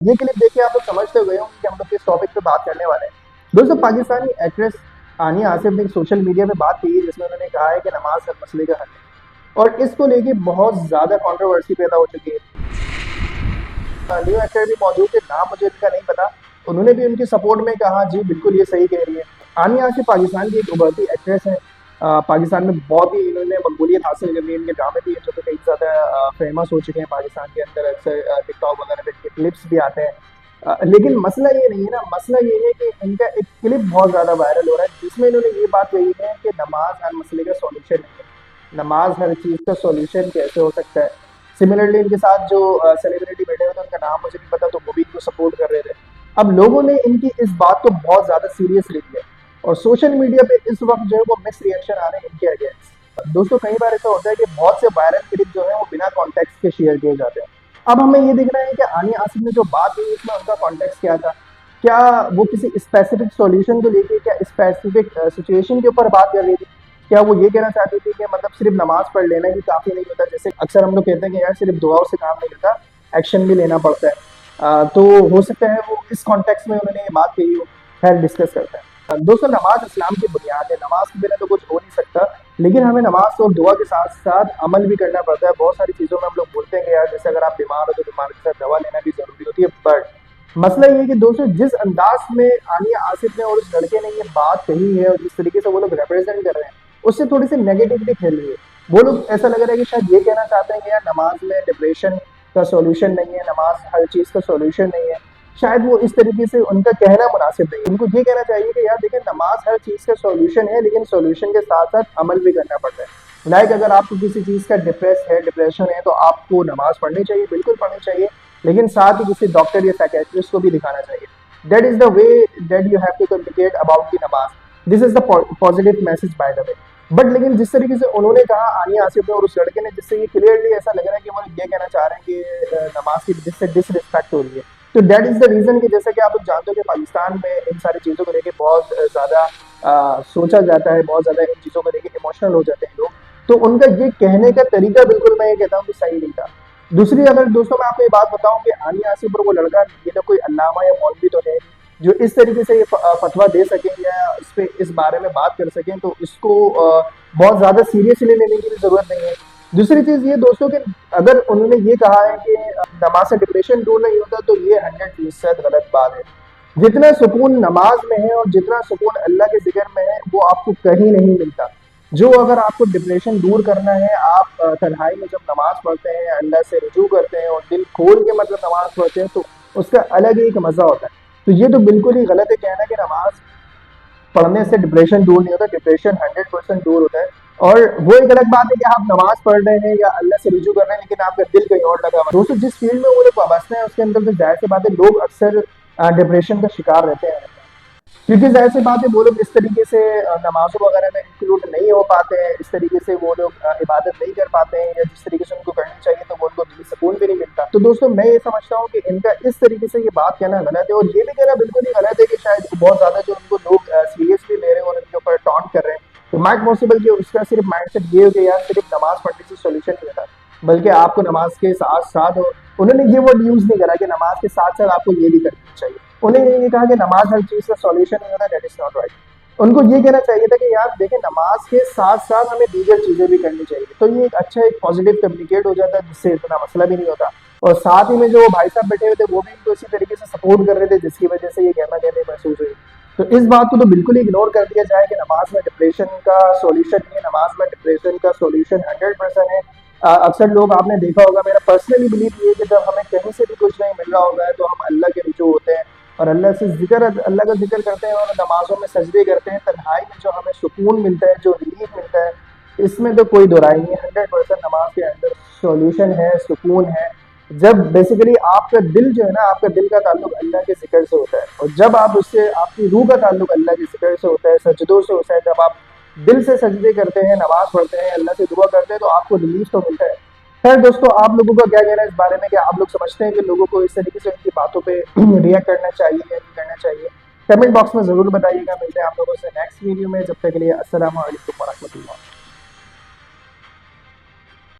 ये क्लिप देख के आप लोग समझते हुए होंगे कि हम लोग किस टॉपिक पे बात करने वाले हैं। दोस्तों, पाकिस्तानी एक्ट्रेस आनिया आसिफ ने सोशल मीडिया पे बात की है जिसमें उन्होंने कहा है कि नमाज हर मसले का हल है, और इसको लेके बहुत ज़्यादा कंट्रोवर्सी पैदा हो चुकी है। न्यू एक्टर भी मौजूद थे, नाम मुझे इनका नहीं पता। उन्होंने भी उनके सपोर्ट में कहा जी बिल्कुल ये सही कह रही है। आनिया आसिफ पाकिस्तान की एक उभरती एक्ट्रेस है। पाकिस्तान में बहुत ही इन्होंने मकबूलियत हासिल कर ली है। इनके ड्रामे भी हैं जो कि कई ज़्यादा फेमस हो चुके हैं पाकिस्तान के अंदर। अक्सर टिकटॉक वगैरह पे इनके क्लिप्स भी आते हैं। लेकिन मसला ये नहीं है ना, मसला ये है कि इनका एक क्लिप बहुत ज़्यादा वायरल हो रहा है जिसमें इन्होंने ये बात कही है कि नमाज हर मसले का सॉल्यूशन नहीं है। नमाज हर चीज़ का सॉल्यूशन कैसे हो सकता है। सिमिलरली इनके साथ जो सेलिब्रिटी बैठे हुए थे उनका नाम मुझे नहीं पता, तो वो भी इनको सपोर्ट कर रहे थे। अब लोगों ने इनकी इस बात को बहुत ज़्यादा सीरियस ले लिया और सोशल मीडिया पे इस वक्त जो है वो मिक्स रिएक्शन आ रहे हैं इनके अगेंस्ट। दोस्तों, कई बार ऐसा होता है कि बहुत से वायरल क्लिप जो है वो बिना कॉन्टेक्स्ट के शेयर किए जाते हैं। अब हमें ये देखना है कि आनिया आसिफ ने जो बात की उसमें उनका कॉन्टेक्स्ट क्या था। क्या वो किसी स्पेसिफिक सॉल्यूशन को लेके, क्या स्पेसिफिक सिचुएशन के ऊपर बात कर रही थी। क्या वो ये कहना चाहती थी कि मतलब सिर्फ नमाज पढ़ लेना ही काफ़ी नहीं होता, जैसे अक्सर हम लोग कहते हैं कि यार सिर्फ दुआओं से काम नहीं होता, एक्शन भी लेना पड़ता है। तो हो सकता है वो इस कॉन्टेक्स्ट में उन्होंने ये बात कही हो। खैर, डिस्कस करते हैं। दोस्तों, नमाज इस्लाम की बुनियाद है। नमाज के बिना तो कुछ हो नहीं सकता, लेकिन हमें नमाज और दुआ के साथ साथ अमल भी करना पड़ता है। बहुत सारी चीज़ों में हम लोग बोलते हैं कि यार जैसे अगर आप बीमार हो तो बीमार के साथ दवा लेना भी ज़रूरी होती है। बट मसला ये है कि दोस्तों, जिस अंदाज में आनिया आसिफ ने और उस लड़के ने ये बात कही है और जिस तरीके से वो लोग रिप्रेजेंट कर रहे हैं, उससे थोड़ी सी नेगेटिविटी फैल रही है। वो लोग ऐसा लग रहा है कि शायद ये कहना चाहते हैं कि यार नमाज में डिप्रेशन का सॉल्यूशन नहीं है, नमाज हर चीज़ का सॉल्यूशन नहीं है। शायद वो इस तरीके से उनका कहना मुनासिब नहीं है। उनको ये कहना चाहिए कि यार देखिए, नमाज हर चीज़ का सॉल्यूशन है, लेकिन सॉल्यूशन के साथ साथ अमल भी करना पड़ता है। लाइक अगर आपको किसी चीज़ का डिप्रेशन है तो आपको नमाज पढ़नी चाहिए, बिल्कुल पढ़नी चाहिए, लेकिन साथ ही किसी डॉक्टर या साइकेट्रिस्ट को भी दिखाना चाहिए। That is the way that you have to communicate about the namaz. This is the positive message by the way. But लेकिन जिस तरीके से उन्होंने कहा आनिया आसिफ ने और उस लड़के ने, जिससे ये क्लियरली ऐसा लग रहा है कि वो ये कहना चाह रहे हैं कि नमाज की जिससे डिसरिस्पेक्ट हो रही है। तो दैट इज द रीजन कि जैसा कि आप लोग जानते हो कि पाकिस्तान में इन सारी चीज़ों को लेके बहुत ज़्यादा सोचा जाता है, बहुत ज़्यादा इन चीज़ों को लेके इमोशनल हो जाते हैं लोग। तो उनका ये कहने का तरीका बिल्कुल मैं ये कहता हूँ कि सही नहीं था। दूसरी अगर दोस्तों मैं आपको ये बात बताऊं कि आनिया आसिफ और वो लड़का, ये तो कोई अल्लामा या मौलवी तो है नहीं जो इस तरीके से ये फतवा दे सकें या इस बारे में बात कर सकें, तो इसको बहुत ज़्यादा सीरियसली लेने की भी ज़रूरत नहीं है। दूसरी चीज़ ये दोस्तों कि अगर उन्होंने ये कहा है कि नमाज से डिप्रेशन दूर नहीं होता, तो ये 100% गलत बात है। जितना सुकून नमाज में है और जितना सुकून अल्लाह के जिक्र में है वो आपको कहीं नहीं मिलता। जो अगर आपको डिप्रेशन दूर करना है, आप तन्हाई में जब नमाज पढ़ते हैं, अल्लाह से रुजू करते हैं और दिल खोल के मतलब नमाज पढ़ते हैं, तो उसका अलग ही एक मज़ा होता है। तो ये तो बिल्कुल ही गलत है कहना कि नमाज पढ़ने से डिप्रेशन दूर नहीं होता। डिप्रेशन 100% दूर होता है। और वो एक अलग बात है कि आप नमाज पढ़ रहे हैं या अल्लाह से रुजू कर रहे हैं, लेकिन आपका दिल कहीं और लगा हुआ है। दोस्तों, जिस फील्ड में वो लोग वाबस्ते हैं उसके अंदर तो जाहिर सी बात है लोग अक्सर डिप्रेशन का शिकार रहते हैं, क्योंकि जाहिर सी बात है वो लोग इस तरीके से नमाज़ों वगैरह में इंक्लूड नहीं हो पाते हैं, इस तरीके से वो लोग इबादत नहीं कर पाते हैं या जिस तरीके से उनको करनी चाहिए, तो वो उनको दिली सुकून भी नहीं मिलता। तो दोस्तों, मैं ये समझता हूँ कि इनका इस तरीके से ये बात कहना गलत है, और ये भी कहना बिल्कुल ही गलत है कि शायद बहुत ज़्यादा जो उनको लोग सीरियसली ले रहे हैं और उनके ऊपर टॉन्ट कर रहे हैं। तो माइट पॉसिबल कि उसका सिर्फ माइंडसेट ये हो कि यार सिर्फ नमाज पढ़ने से सोल्यूशन नहीं होता, बल्कि आपको नमाज के साथ साथ, उन्होंने ये वर्ड यूज़ नहीं करा कि नमाज के साथ साथ आपको ये भी करनी चाहिए। उन्हें ये कहा कि नमाज हर चीज़ का सॉल्यूशन नहीं होता। That is not right. उनको ये कहना चाहिए था कि यार देखिए, नमाज के साथ साथ हमें दीगर चीज़ें भी करनी चाहिए। तो ये एक अच्छा एक पॉजिटिव कम्युनिकेट हो जाता है जिससे इतना मसला भी नहीं होता। और साथ ही में जो भाई साहब बैठे हुए थे वो भी इनको इसी तरीके से सपोर्ट कर रहे थे, जिसकी वजह से ये कहना कहने महसूस हुई। तो इस बात को तो बिल्कुल इग्नोर कर दिया जाए कि नमाज में डिप्रेशन का सॉल्यूशन नहीं है। नमाज में डिप्रेशन का सॉल्यूशन 100% है। अक्सर लोग, आपने देखा होगा, मेरा पर्सनली बिलीव ये है कि जब हमें कहीं से भी कुछ नहीं मिल रहा होगा है तो हम अल्लाह के रुजू होते हैं और अल्लाह का जिक्र करते हैं और नमाजों में सजदे करते हैं। तन्हाई में जो हमें सुकून मिलता है, जो रिलीफ मिलता है, इसमें तो कोई दोराई नहीं है। 100% नमाज के अंदर सॉल्यूशन है, सुकून है। जब बेसिकली आपका दिल जो है ना, आपका दिल का ताल्लुक अल्लाह के जिक्र से होता है, और जब आप उससे, आपकी रूह का ताल्लुक अल्लाह के जिक्र से होता है, सजदों से होता है, जब आप दिल से सजदे करते हैं, नमाज पढ़ते हैं, अल्लाह से दुआ करते हैं, तो आपको रिलीफ तो मिलता है। खैर दोस्तों, आप लोगों का क्या कहना है इस बारे में? क्या आप लोग समझते हैं कि लोगों को इस तरीके से उनकी बातों पे रिएक्ट करना चाहिए या नहीं करना चाहिए? कमेंट बॉक्स में ज़रूर बताइएगा। मिलते हैं आप लोगों से नेक्स्ट वीडियो में। जब तक के लिए अस्सलाम वालेकुम व रहमतुल्लाह।